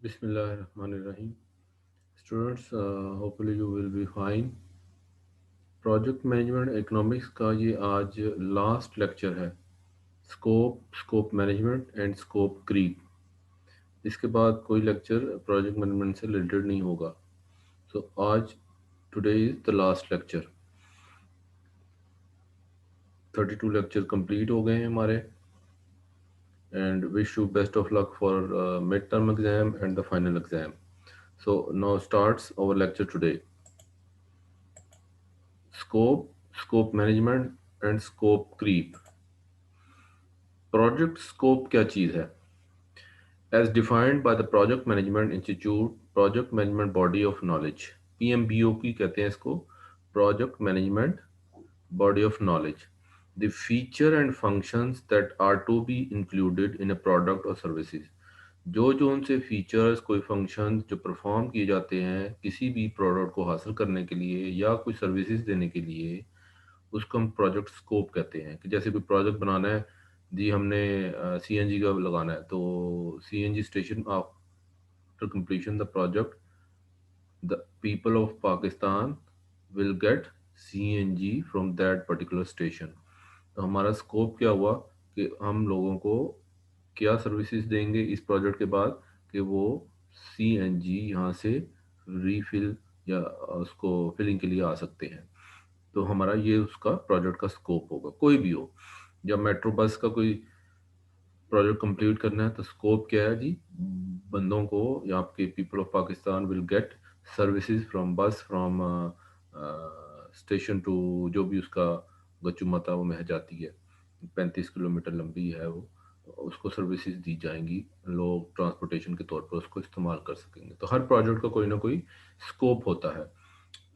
Bismillahirrahmanirrahim. Students, hopefully you will be fine. Project management economics का ये आज last lecture है। Scope management and scope creep. इसके बाद कोई लेक्चर प्रोजेक्ट मैनेजमेंट से रिलेटेड नहीं होगा। सो आज today is the last lecture. 32 lecture complete हो गए हैं हमारे। And wish you best of luck for mid term exam and the final exam. So now starts our lecture today. Scope management and scope creep. Project scope क्या चीज़ है? As defined by the project management institute, project management body of knowledge, PMBOK कहते हैं इसको, project management body of knowledge, the feature and functions that are to be included in a product or services। जो उनसे features कोई functions जो perform किए जाते हैं किसी भी प्रोडक्ट को हासिल करने के लिए या कोई सर्विसेज देने के लिए, उसको हम प्रोजेक्ट स्कोप कहते हैं। कि जैसे कोई प्रोजेक्ट बनाना है जी, हमने CNG का लगाना है, तो CNG station after completion the project the people of Pakistan will get CNG from that particular station। तो हमारा स्कोप क्या हुआ कि हम लोगों को क्या सर्विसेज देंगे इस प्रोजेक्ट के बाद कि वो CNG यहाँ से रीफिल या उसको फिलिंग के लिए आ सकते हैं। तो हमारा ये उसका प्रोजेक्ट का स्कोप होगा, कोई भी हो। जब मेट्रो बस का कोई प्रोजेक्ट कंप्लीट करना है तो स्कोप क्या है जी? बंदों को या आपके people of Pakistan will get services from बस फ्रॉम स्टेशन टू, जो भी उसका गचुमता वो मह जाती है, 35 किलोमीटर लंबी है वो, तो उसको सर्विसेज दी जाएंगी। लोग ट्रांसपोर्टेशन के तौर पर उसको इस्तेमाल कर सकेंगे। तो हर प्रोजेक्ट का कोई ना कोई स्कोप होता है,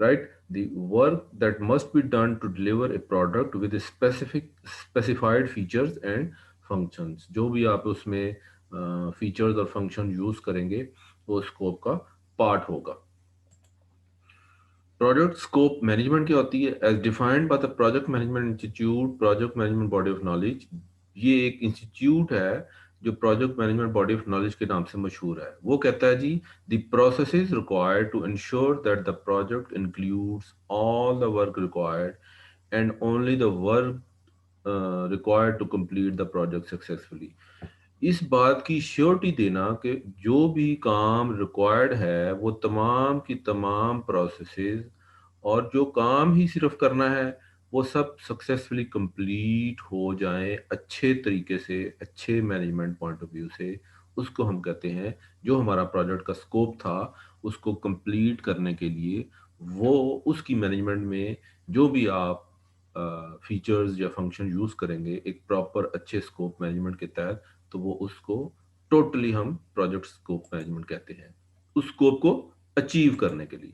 right? The work that must be done to deliver a product with a specified features and functions। जो भी आप उसमें फीचर्स और फंक्शन यूज करेंगे वो स्कोप का पार्ट होगा। प्रोजेक्ट स्कोप मैनेजमेंट क्या होती है? As defined by the project management institute, project management body of knowledge. ये एक इंस्टीट्यूट है जो project management body of knowledge के नाम से मशहूर है। वो कहता है जी, the processes required to ensure that the project includes all the work required and only the work required to complete the project successfully. इस बात की श्योरिटी देना कि जो भी काम रिक्वायर्ड है वो तमाम की तमाम प्रोसेसेस और जो काम ही सिर्फ करना है वो सब सक्सेसफुली कंप्लीट हो जाएं अच्छे तरीके से, अच्छे मैनेजमेंट पॉइंट ऑफ व्यू से। उसको हम कहते हैं, जो हमारा प्रोजेक्ट का स्कोप था उसको कंप्लीट करने के लिए वो उसकी मैनेजमेंट में जो भी आप फीचर्स या फंक्शन यूज करेंगे एक प्रॉपर अच्छे स्कोप मैनेजमेंट के तहत, तो वो उसको टोटली हम प्रोजेक्ट स्कोप मैनेजमेंट कहते हैं, उस स्कोप को अचीव करने के लिए।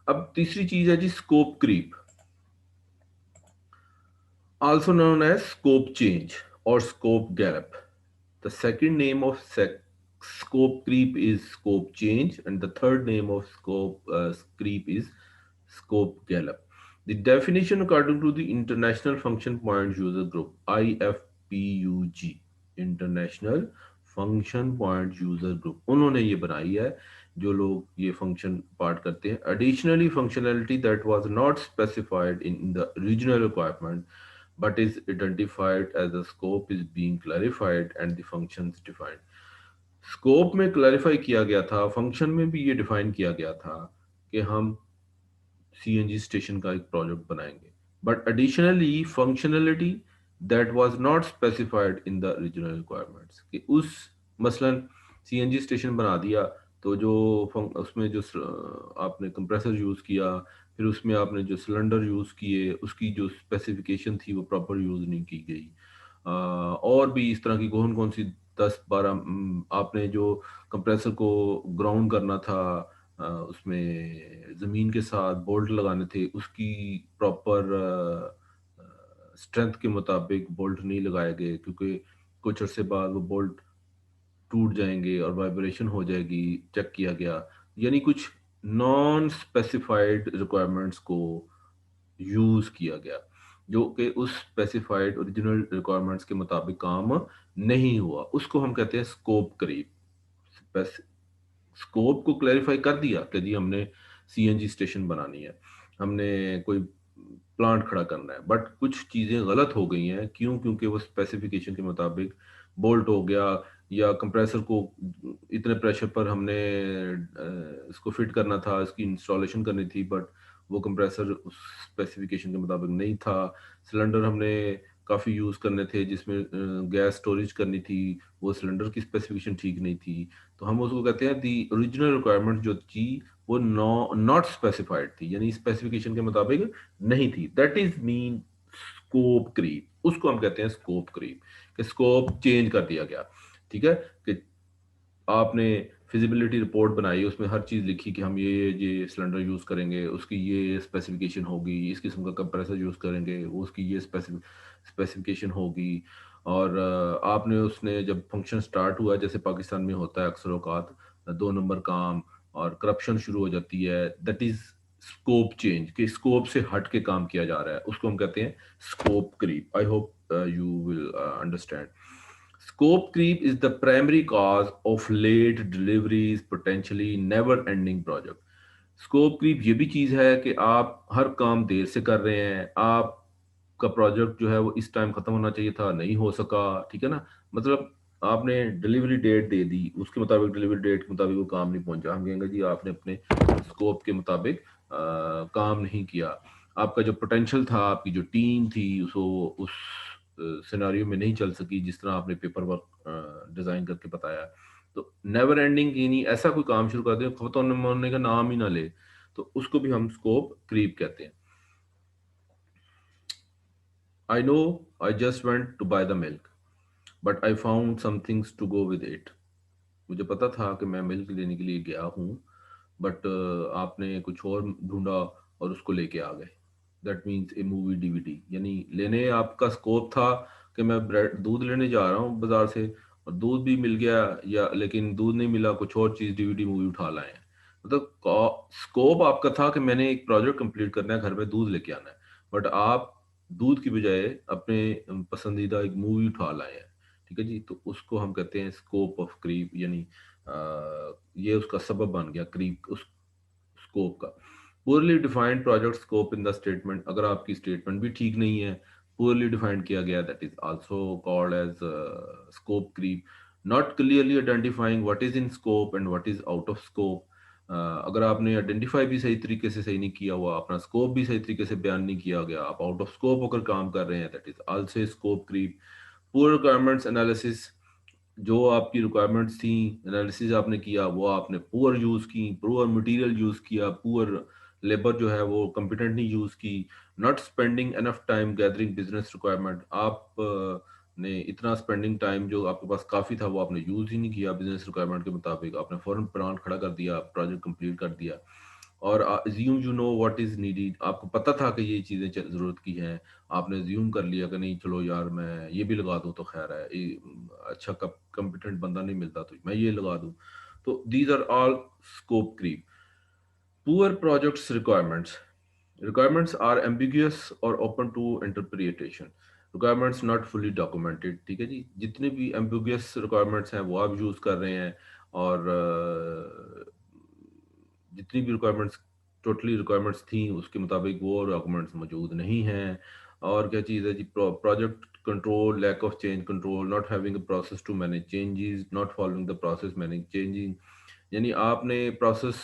अब तीसरी चीज है जी, scope creep, also known as scope change और scope gap. The second name of scope creep is scope change, and the third name of scope creep is scope gallop। The definition according to the International Function Point User Group, IFPUG, International Function Point User Group, उन्होंने ये बनाई है जो लोग ये function part करते हैं। Additionally, functionality that was not specified in the original requirement but is identified as the scope is being clarified and the functions defined। Scope में क्लैरिफाई किया गया था, फंक्शन में भी ये डिफाइन किया गया था कि हम CNG स्टेशन का एक प्रोजेक्ट बनाएंगे, but additionally functionality that was not specified in the original requirements, कि उस मसलन CNG स्टेशन बना दिया तो जो उसमें जो आपने कंप्रेसर यूज किया, फिर उसमें आपने जो सिलेंडर यूज किए उसकी जो स्पेसिफिकेशन थी वो प्रॉपर यूज नहीं की गई। और भी इस तरह की कौन कौन सी 10-12 आपने जो कंप्रेसर को ग्राउंड करना था, उसमें ज़मीन के साथ बोल्ट लगाने थे, उसकी प्रॉपर स्ट्रेंथ के मुताबिक बोल्ट नहीं लगाए गए, क्योंकि कुछ अरसे बाद वो बोल्ट टूट जाएंगे और वाइब्रेशन हो जाएगी, चेक किया गया। यानी कुछ नॉन स्पेसिफाइड रिक्वायरमेंट्स को यूज़ किया गया जो कि उस स्पेसिफाइड ओरिजिनल रिक्वायरमेंट्स के मुताबिक काम नहीं हुआ, उसको हम कहते हैं स्कोप क्रीप। स्कोप को क्लैरिफाई कर दिया कि जी हमने सीएनजी स्टेशन बनानी है, हमने कोई प्लांट खड़ा करना है, बट कुछ चीज़ें गलत हो गई हैं। क्यों? क्योंकि वो स्पेसिफिकेशन के मुताबिक बोल्ट हो गया, या कंप्रेसर को इतने प्रेशर पर हमने इसको फिट करना था, इसकी इंस्टॉलेशन करनी थी, बट वो कंप्रेसर उस स्पेसिफिकेशन के मुताबिक नहीं था। सिलेंडर हमने काफ़ी यूज़ करने थे जिसमें गैस स्टोरेज करनी थी, वो सिलेंडर की स्पेसिफिकेशन ठीक नहीं थी। तो हम उसको कहते हैं दी ओरिजिनल रिक्वायरमेंट जो थी वो नॉट स्पेसिफाइड थी, यानी स्पेसिफिकेशन के मुताबिक नहीं थी। That is mean scope creep, उसको हम कहते हैं स्कोप क्रीप, कि स्कोप चेंज कर दिया गया। ठीक है, कि आपने फिजिबिलिटी रिपोर्ट बनाई, उसमें हर चीज़ लिखी कि हम ये सिलेंडर यूज़ करेंगे, उसकी ये स्पेसिफिकेशन होगी, इस किस्म का कंप्रेसर यूज़ करेंगे, वो उसकी ये स्पेसिफिकेशन होगी। और आपने उसने जब फंक्शन स्टार्ट हुआ, जैसे पाकिस्तान में होता है अक्सर औकात, 2 नंबर काम और करप्शन शुरू हो जाती है, दैट इज़ स्कोप चेंज, कि स्कोप से हट के काम किया जा रहा है, उसको हम कहते हैं scope creep. I hope you will understand. Scope creep is the primary cause of late deliveries, potentially never ending project. Scope creep ये भी चीज़ है कि आप हर काम देर से कर रहे हैं, आपका प्रोजेक्ट जो है वो इस टाइम ख़त्म होना चाहिए था, नहीं हो सका। ठीक है ना, मतलब आपने डिलीवरी डेट दे दी, उसके मुताबिक डिलीवरी डेट के मुताबिक वो काम नहीं पहुंचा, हम कहेंगे जी आपने अपने स्कोप के मुताबिक काम नहीं किया। आपका जो पोटेंशियल था, आपकी जो टीम थी, उस सिनेरियो में नहीं चल सकी जिस तरह आपने पेपर वर्क डिज़ाइन करके बताया। तो नेवर एंडिंग यानी ऐसा कोई काम शुरू कर दे खत्म होने का नाम ही ना ले, तो उसको भी हम स्कोप क्रीप कहते हैं। I know I just went to buy the milk but I found some things to go with it. मुझे पता था कि मैं मिल्क लेने के लिए गया हूँ, बट आपने कुछ और ढूंढा और उसको लेके आ गए। That means A movie DVD, यानी लेने आपका स्कोप था कि मैं ब्रेड दूध लेने जा रहा हूँ बाजार से, और दूध भी मिल गया, या लेकिन दूध नहीं मिला, कुछ और चीज़ डीवीडी मूवी उठा लाए हैं। मतलब स्कोप आपका था कि मैंने एक प्रोजेक्ट कंप्लीट करना है, घर में दूध लेके आना है, बट आप दूध की बजाय अपने पसंदीदा एक मूवी उठा लाए हैं। ठीक है जी, तो उसको हम कहते हैं स्कोप ऑफ क्रीप, यानी ये उसका सबब बन गया क्रीप उस स्कोप का। Poorly defined project scope in the statement, अगर आपकी स्टेटमेंट भी ठीक नहीं है, पुअरली डिफाइंड किया गया, that is also called as scope creep. Not clearly identifying what is in scope and what is out of scope. अगर आपने आइडेंटिफाई भी सही तरीके से सही नहीं किया हुआ, अपना स्कोप भी सही तरीके से बयान नहीं किया गया, आप आउट ऑफ स्कोप होकर काम कर रहे हैं, that is also scope creep. Poor requirements analysis, जो आपकी रिक्वायरमेंट्स थी, एनालिसिस आपने किया, वो आपने पुअर यूज़ की, पुअर मटेरियल यूज़ किया, पुअर लेबर जो है वो कॉम्पिटेंट नहीं यूज़ की। Not spending enough time gathering business requirement, आप ने इतना स्पेंडिंग टाइम जो आपके पास काफ़ी था वो आपने यूज़ ही नहीं किया बिजनेस रिक्वायरमेंट के मुताबिक, आपने फ़ौरन प्लान खड़ा कर दिया, प्रोजेक्ट कंप्लीट कर दिया। और assume you know what is needed, आपको पता था कि ये चीज़ें ज़रूरत की हैं, आपने अज्यूम कर लिया कि नहीं चलो यार मैं ये भी लगा दूँ तो खैर है, अच्छा कम्पिटेंट बंदा नहीं मिलता तो मैं ये लगा दूँ। तो these are all scope creep. Poor projects requirements, requirements are ambiguous or open to interpretation, requirements not fully documented। ठीक है जी, जितने भी ambiguous requirements हैं वो आप यूज़ कर रहे हैं, और जितनी भी रिक्वायरमेंट्स टोटली रिक्वायरमेंट्स थी उसके मुताबिक वो डॉक्यूमेंट्स मौजूद नहीं हैं। और क्या चीज़ है जी, project control, lack of change control, not having a process to manage changes, not following the process manage changing, यानी आपने प्रोसेस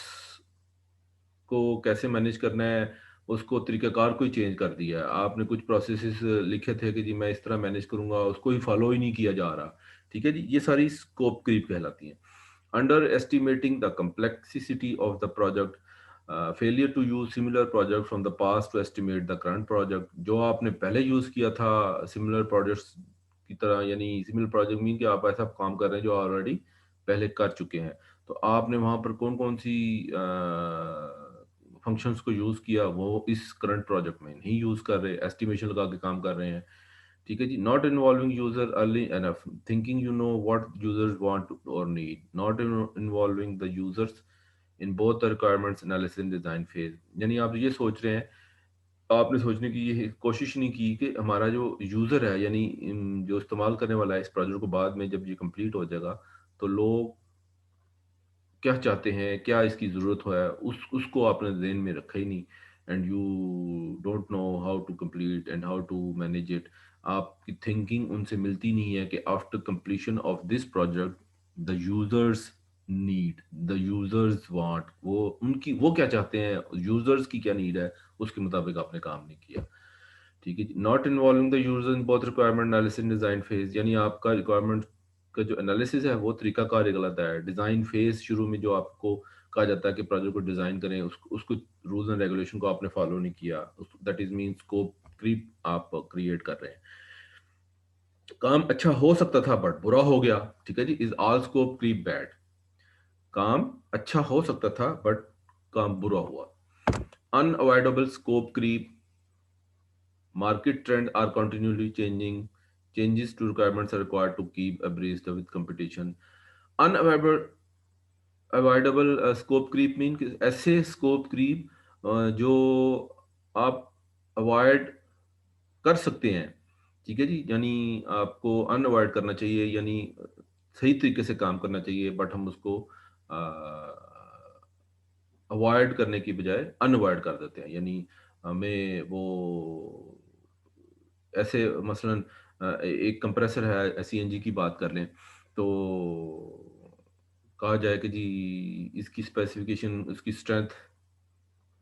को कैसे मैनेज करना है, उसको तरीक़ाकार को ही चेंज कर दिया है। आपने कुछ प्रोसेसेस लिखे थे कि जी मैं इस तरह मैनेज करूँगा, उसको ही फॉलो ही नहीं किया जा रहा। ठीक है जी, ये सारी स्कोप क्रीप कहलाती हैं। Underestimating the complexity of the project, failure to use similar project from the past to estimate the current project, जो आपने पहले यूज़ किया था सिमिलर प्रोजेक्ट्स की तरह, यानी सिमिलर प्रोजेक्ट मीन कि आप ऐसा काम कर रहे हैं जो ऑलरेडी पहले कर चुके हैं, तो आपने वहाँ पर कौन कौन सी फंक्शंस को यूज़ किया वो इस करंट प्रोजेक्ट में नहीं यूज़ कर रहे, एस्टिमेशन लगा के काम कर रहे हैं। ठीक है जी, not involving user early enough, thinking you know what users want और need, not involving the users in both the requirements analysis and design phase, यानी आप ये सोच रहे हैं, आपने सोचने की ये कोशिश नहीं की कि हमारा जो यूज़र है, यानी जो इस्तेमाल करने वाला है इस प्रोजेक्ट को, बाद में जब ये कंप्लीट हो जाएगा तो लोग क्या चाहते हैं, क्या इसकी ज़रूरत है, उसको आपने ज़हन में रखा ही नहीं, and you don't know how to complete and how to manage it. आपकी थिंकिंग उनसे मिलती नहीं है कि after completion of this project the users need, the users want, वो क्या चाहते हैं, यूज़र्स की क्या नीड है, उसके मुताबिक आपने काम नहीं किया। ठीक है जी। Not involving the user in both requirement analysis design phase, यानी आपका रिक्वायरमेंट का जो एनालिसिस है वो तरीकाकार ही गलत है। डिजाइन फेज शुरू में जो आपको कहा जाता है कि प्रोजेक्ट को डिजाइन करें, उसको रूल्स एंड रेगुलेशन को आपने फॉलो नहीं किया, that is mean scope creep आप क्रिएट कर रहे हैं। काम अच्छा हो सकता था बट बुरा हो गया। ठीक है जी। Is all scope creep bad? काम अच्छा हो सकता था बट काम बुरा हुआ। Unavoidable scope creep, market trends are continually changing. Changes to requirements are required to keep abreast with competition. Unavoidable scope creep mean ऐसे स्कोप क्रीप जो आप अवॉइड कर सकते हैं। ठीक है जी। यानी आपको अनअवॉइड करना चाहिए, यानी सही तरीके से काम करना चाहिए, बट हम उसको अवॉइड करने की बजाय अनअवॉइड कर देते हैं। यानी हमें वो ऐसे मसलन एक कंप्रेसर है, सीएनजी की बात कर लें, तो कहा जाए कि जी इसकी स्पेसिफिकेशन, इसकी स्ट्रेंथ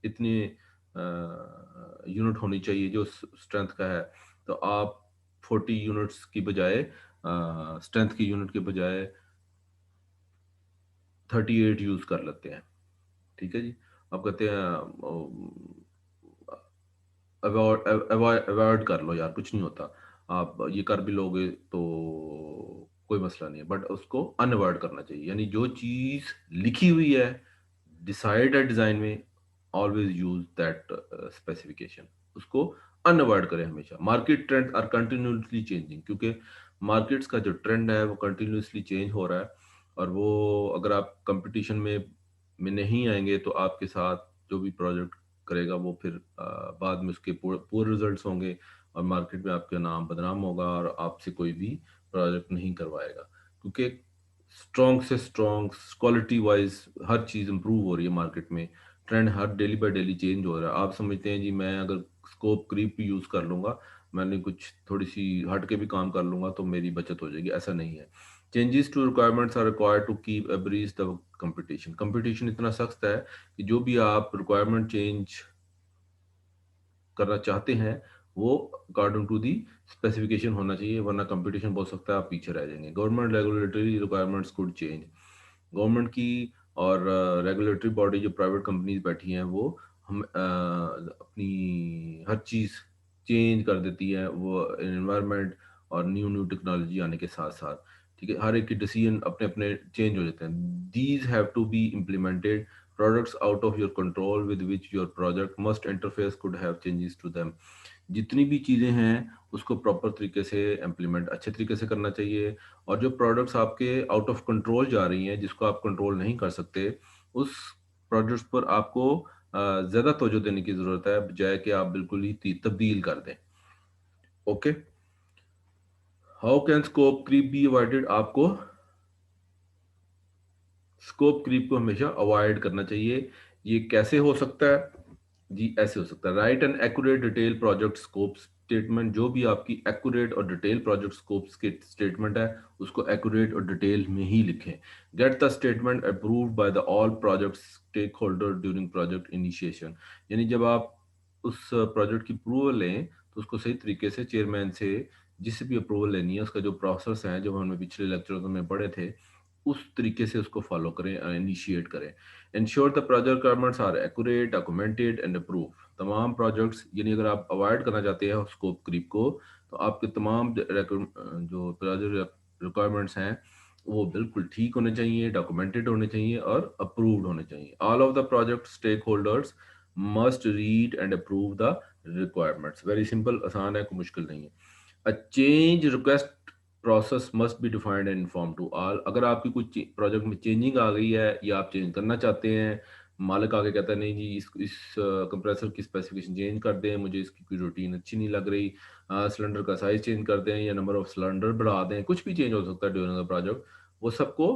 इतनी यूनिट होनी चाहिए जो स्ट्रेंथ का है, तो आप 40 यूनिट्स की बजाय, स्ट्रेंथ की यूनिट के बजाय 38 यूज़ कर लेते हैं। ठीक है जी। आप कहते हैं अवॉइड अवॉइड कर लो यार, कुछ नहीं होता, आप ये कर भी लोगे तो कोई मसला नहीं है, बट उसको अनअवॉइड करना चाहिए। यानी जो चीज़ लिखी हुई है, डिसाइड है डिज़ाइन में, ऑलवेज यूज दैट स्पेसिफिकेशन, उसको अनअवॉइड करें हमेशा। Market trend are continuously changing, क्योंकि मार्केट्स का जो ट्रेंड है वो कंटिन्यूसली चेंज हो रहा है, और वो अगर आप कंपटीशन में नहीं आएंगे तो आपके साथ जो भी प्रोजेक्ट करेगा वो फिर बाद में उसके पूरे रिजल्ट्स होंगे, और मार्केट में आपका नाम बदनाम होगा, और आपसे कोई भी प्रोजेक्ट नहीं करवाएगा, क्योंकि स्ट्रॉन्ग से स्ट्रॉन्ग क्वालिटी वाइज हर चीज़ इंप्रूव हो रही है मार्केट में। Trend her daily by daily change हो रहा है। आप समझते हैं जी मैं अगर स्कोप क्रीप भी यूज़ कर लूँगा, मैंने कुछ थोड़ी सी हट के भी काम कर लूँगा तो मेरी बचत हो जाएगी, ऐसा नहीं है। Changes to requirements are required to keep abreast the competition. Competition इतना सख्त है कि जो भी आप रिक्वायरमेंट चेंज करना चाहते हैं वो अकॉर्डिंग टू दी स्पेसिफिकेशन होना चाहिए, वरना कंपटीशन बोल सकता है आप पीछे रह जाएंगे। Government regulatory requirements could change. Government की और रेगुलेटरी बॉडी जो प्राइवेट कंपनीज बैठी हैं वो हम अपनी हर चीज़ चेंज कर देती है, वो एनवायरनमेंट और न्यू न्यू टेक्नोलॉजी आने के साथ साथ। ठीक है, हर एक के डिसीजन अपने अपने चेंज हो जाते हैं। These have to be implemented. Products out of your control with which your project must interface could have changes to them. जितनी भी चीज़ें हैं उसको प्रॉपर तरीके से इम्प्लीमेंट अच्छे तरीके से करना चाहिए, और जो प्रोडक्ट्स आपके आउट ऑफ कंट्रोल जा रही हैं, जिसको आप कंट्रोल नहीं कर सकते, उस प्रोडक्ट्स पर आपको ज़्यादा तवज्जो देने की ज़रूरत है, बजाय कि आप बिल्कुल ही तब्दील कर दें। Okay. How can scope creep be avoided? आपको स्कोप क्रीप को हमेशा अवॉइड करना चाहिए। ये कैसे हो सकता है? जी ऐसे हो सकता है। Right and accurate detail project scope statement. जो भी आपकी एक्यूरेट और डिटेल प्रोजेक्ट स्कोप स्टेटमेंट है उसको एक्यूरेट और डिटेल में ही लिखें। Get the statement approved by the all project stakeholder during project initiation. यानी जब आप उस प्रोजेक्ट की अप्रूवल लें तो उसको सही तरीके से चेयरमैन से जिससे भी अप्रूवल लेनी है, उसका जो प्रोसेस है जो हमने पिछले लेक्चरों में पढ़े थे, उस तरीके से उसको फॉलो करें, इनिशिएट करें। Ensure the project requirements are accurate, documented and approve. तमाम प्रोजेक्ट्स, यानी अगर आप अवॉइड करना चाहते हैं स्कोप क्रीप को, तो आपके तमाम जो प्रोजेक्ट रिक्वायरमेंट्स हैं वो बिल्कुल ठीक होने चाहिए, डॉक्यूमेंटेड होने चाहिए और अप्रूव्ड होने चाहिए। All of the project stakeholders must read and approve the requirements. Very simple, आसान है, कोई मुश्किल नहीं है। A change request process must be defined and inform to all. अगर आपकी कुछ प्रोजेक्ट में चेंजिंग आ गई है या आप चेंज करना चाहते हैं, मालिक आके कहता है नहीं जी इस कंप्रेसर की स्पेसिफिकेशन चेंज कर दें, मुझे इसकी कोई रूटीन अच्छी नहीं लग रही, सिलेंडर का साइज चेंज कर दें या नंबर ऑफ सिलेंडर बढ़ा दें, कुछ भी चेंज हो सकता है ड्यूरिंग द प्रोजेक्ट। वो सबको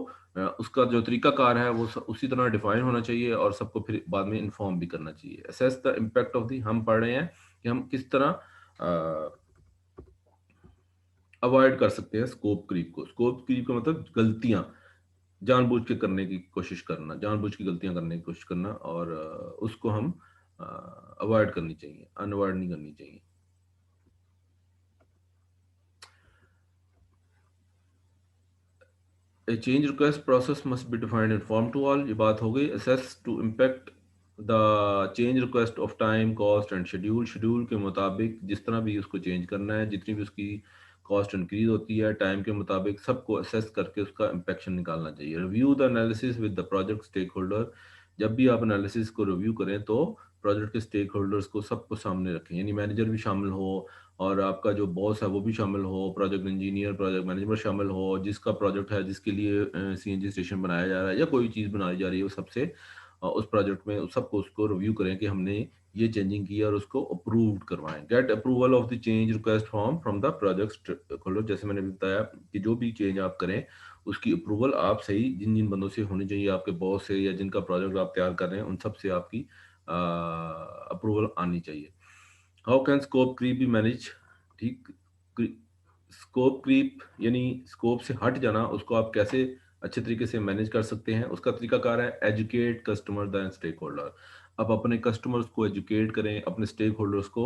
उसका जो तरीकाकार है वो उसी तरह डिफाइन होना चाहिए और सबको फिर बाद में इन्फॉर्म भी करना चाहिए। Assess the impact of the, हम पढ़ रहे हैं कि हम किस तरह अवॉइड कर सकते हैं स्कोप क्रीप को। स्कोप क्रीप का मतलब गलतियां जानबूझ के करने की कोशिश करना, जानबूझ के गलतियां करने की कोशिश करना, और उसको हम अवॉइड करनी चाहिए, अनअवॉइड नहीं करनी चाहिए। A change request process must be defined and form to all, ये बात हो गई। Assess to impact the change request of time, cost and schedule, schedule के मुताबिक जिस तरह भी उसको चेंज करना है, जितनी भी उसकी कॉस्ट इंक्रीज होती है टाइम के मुताबिक, सबको असेस करके उसका इम्पेक्शन निकालना चाहिए। Review the analysis with the project stakeholder, जब भी आप एनालिसिस को रिव्यू करें तो प्रोजेक्ट के स्टेक होल्डर्स को सबको सामने रखें, यानी मैनेजर भी शामिल हो और आपका जो बॉस है वो भी शामिल हो, प्रोजेक्ट इंजीनियर, प्रोजेक्ट मैनेजर शामिल हो, जिसका प्रोजेक्ट है, जिसके लिए सीएनजी स्टेशन बनाया जा रहा है या कोई चीज़ बनाई जा रही है, वो सबसे उस प्रोजेक्ट में सबको उसको रिव्यू करें कि हमने ये चेंजिंग की है और उसको अप्रूव्ड करवाएं। Get approval of the change request form from the project खोलो, जैसे मैंने भी बताया कि जो भी चेंज आप करें उसकी अप्रूवल आप सही जिन जिन बंदों से होनी चाहिए, आपके बॉस से या जिनका प्रोजेक्ट आप तैयार कर रहे हैं, उन सब से आपकी अप्रूवल आनी चाहिए। How can scope creep be manage, ठीक, स्कोप क्रीप यानी स्कोप से हट जाना, उसको आप कैसे अच्छे तरीके से मैनेज कर सकते हैं, उसका तरीकाकार है educate customer then stakeholder. आप अपने कस्टमर्स को एजुकेट करें, अपने स्टेक होल्डर्स को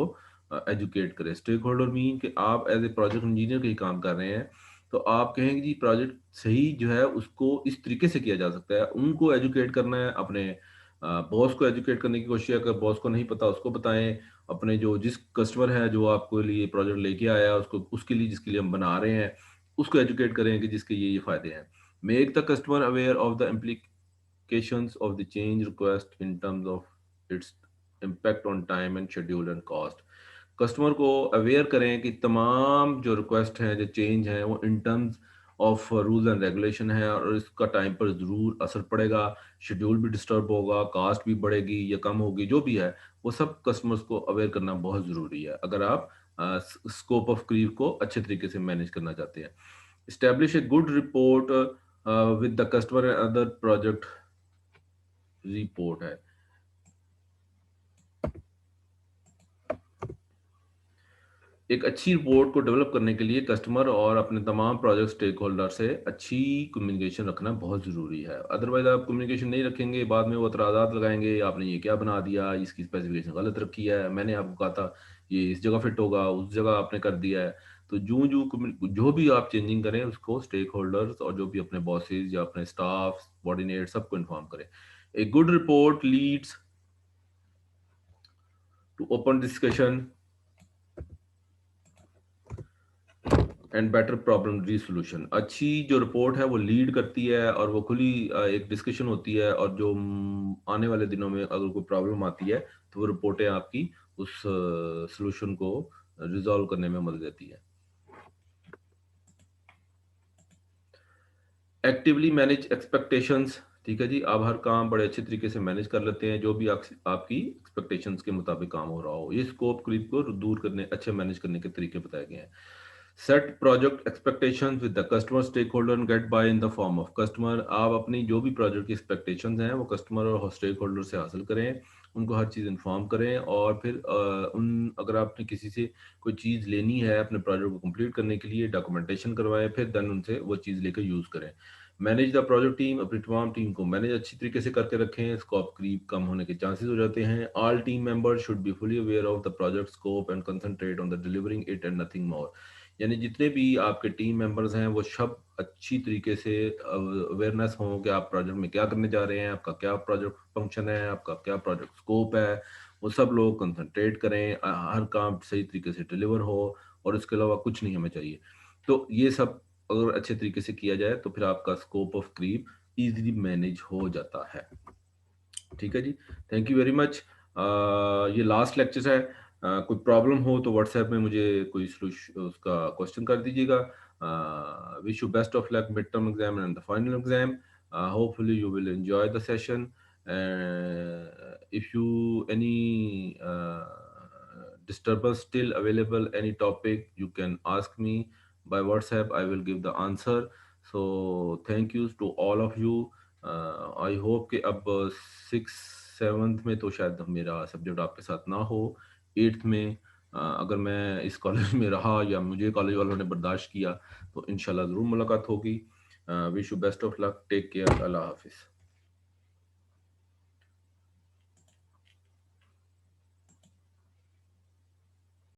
एजुकेट करें। स्टेक होल्डर मीन कि आप एज ए प्रोजेक्ट इंजीनियर का ही काम कर रहे हैं, तो आप कहेंगे जी प्रोजेक्ट सही जो है उसको इस तरीके से किया जा सकता है, उनको एजुकेट करना है, अपने बॉस को एजुकेट करने की कोशिश, अगर बॉस को नहीं पता उसको बताएं, अपने जो जिस कस्टमर है जो आपको लिए प्रोजेक्ट लेके आया है उसको, उसके लिए जिसके लिए हम बना रहे हैं उसको एजुकेट करें कि जिसके ये फायदे हैं। Make the customer aware of the implications of the change request in terms of its impact on time and schedule and cost। Customer को अवेयर करें कि तमाम जो रिक्वेस्ट हैं, जो चेंज हैं, वो in terms of rules and regulation है और इसका टाइम पर ज़रूर असर पड़ेगा, शेड्यूल भी डिस्टर्ब होगा, कास्ट भी बढ़ेगी या कम होगी, जो भी है वो सब कस्टमर्स को अवेयर करना बहुत ज़रूरी है अगर आप स्कोप ऑफ क्रीप को अच्छे तरीके से मैनेज करना चाहते हैं। Establish A good report with the customer and other project report है। एक अच्छी रिपोर्ट को डेवलप करने के लिए कस्टमर और अपने तमाम प्रोजेक्ट स्टेक होल्डर से अच्छी कम्युनिकेशन रखना बहुत ज़रूरी है। अदरवाइज आप कम्युनिकेशन नहीं रखेंगे, बाद में वो एतराज़ात लगाएंगे, आपने ये क्या बना दिया, इसकी स्पेसिफिकेशन गलत रखी है, मैंने आपको कहा था ये इस जगह फिट होगा, उस जगह आपने कर दिया है। तो जो भी आप चेंजिंग करें उसको स्टेक होल्डर्स और जो भी अपने बॉसेज या अपने स्टाफ सबॉर्डिनेट सबको इन्फॉर्म करें। A good report leads to open discussion and better problem resolution. अच्छी जो रिपोर्ट है वो लीड करती है और वो खुली एक डिस्कशन होती है, और जो आने वाले दिनों में अगर कोई प्रॉब्लम आती है तो वो रिपोर्टें आपकी उस सॉल्यूशन को रिजॉल्व करने में मदद देती है। एक्टिवली मैनेज एक्सपेक्टेशंस, ठीक है जी, आप हर काम बड़े अच्छे तरीके से मैनेज कर लेते हैं जो भी आपकी एक्सपेक्टेशंस के मुताबिक काम हो रहा हो। ये स्कोप क्रीप को दूर करने, अच्छे मैनेज करने के तरीके बताए गए हैं। Set project expectations with the customer stakeholder and get buy in the form of customer. आप अपनी जो भी प्रोजेक्ट की एक्सपेक्टेशंस हैं वो कस्टमर और स्टेक होल्डर से हासिल करें, उनको हर चीज़ इन्फॉर्म करें, और फिर उन अगर आपने किसी से कोई चीज़ लेनी है अपने प्रोजेक्ट को कंप्लीट करने के लिए, डॉक्यूमेंटेशन करवाएं, फिर देन उनसे वो चीज़ लेकर यूज़ करें। मैनेज द प्रोजेक्ट टीम, अपनी तमाम टीम को मैनेज अच्छी तरीके से करके रखें, स्कोप क्रीप कम होने के चांसेस हो जाते हैं। All team members should be fully aware of the project scope and concentrate on the delivering it and nothing more. यानी जितने भी आपके टीम मेंबर्स हैं वो सब अच्छी तरीके से अवेयरनेस हो कि आप प्रोजेक्ट में क्या करने जा रहे हैं, आपका क्या प्रोजेक्ट फंक्शन है, आपका क्या प्रोजेक्ट स्कोप है, वो सब लोग कंसंट्रेट करें, हर काम सही तरीके से डिलीवर हो, और इसके अलावा कुछ नहीं हमें चाहिए। तो ये सब अगर अच्छे तरीके से किया जाए तो फिर आपका scope of creep easily manage हो जाता है। ठीक है जी, थैंक यू वेरी मच। ये लास्ट लेक्चर है। कोई प्रॉब्लम हो तो व्हाट्सएप में मुझे कोई उसका क्वेश्चन कर दीजिएगा। Wish you best of luck mid term exam and the final exam. Hopefully you will enjoy the session. If you any disturbance still available, any topic you can ask me by WhatsApp, I will give the answer. So thank you to all of you. I hope कि अब 6 7 में तो शायद मेरा subject आपके साथ ना हो। 8th में अगर मैं इस कॉलेज में रहा या मुझे कॉलेज वालों ने बर्दाश्त किया तो इंशाल्लाह ज़रूर मुलाकात होगी। Wish you best of luck, take care, अल्लाह हाफिज़।